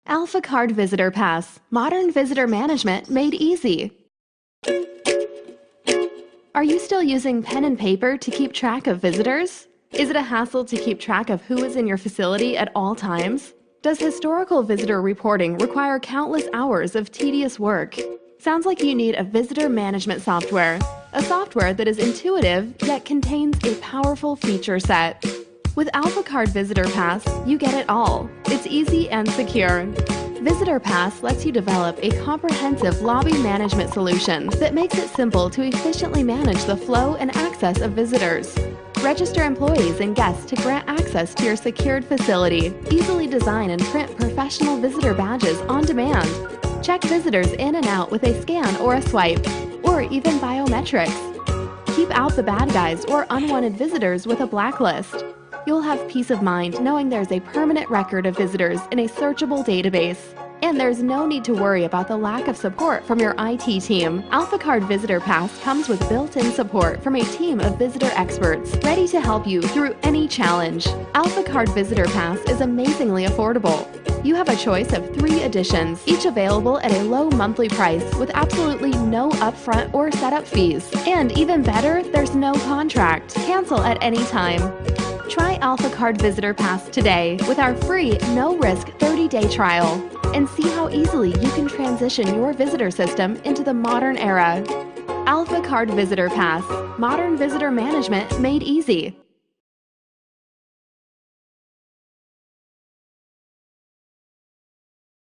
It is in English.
AlphaCard Visitor Pass, modern visitor management made easy. Are you still using pen and paper to keep track of visitors? Is it a hassle to keep track of who is in your facility at all times? Does historical visitor reporting require countless hours of tedious work? Sounds like you need a visitor management software, a software that is intuitive yet contains a powerful feature set. With AlphaCard Visitor Pass, you get it all. It's easy and secure. Visitor Pass lets you develop a comprehensive lobby management solution that makes it simple to efficiently manage the flow and access of visitors. Register employees and guests to grant access to your secured facility. Easily design and print professional visitor badges on demand. Check visitors in and out with a scan or a swipe, or even biometrics. Keep out the bad guys or unwanted visitors with a blacklist. You'll have peace of mind knowing there's a permanent record of visitors in a searchable database. And there's no need to worry about the lack of support from your IT team. AlphaCard Visitor Pass comes with built-in support from a team of visitor experts, ready to help you through any challenge. AlphaCard Visitor Pass is amazingly affordable. You have a choice of 3 editions, each available at a low monthly price with absolutely no upfront or setup fees. And even better, there's no contract. Cancel at any time. Try AlphaCard Visitor Pass today with our free, no-risk 30-day trial and see how easily you can transition your visitor system into the modern era. AlphaCard Visitor Pass, modern visitor management made easy.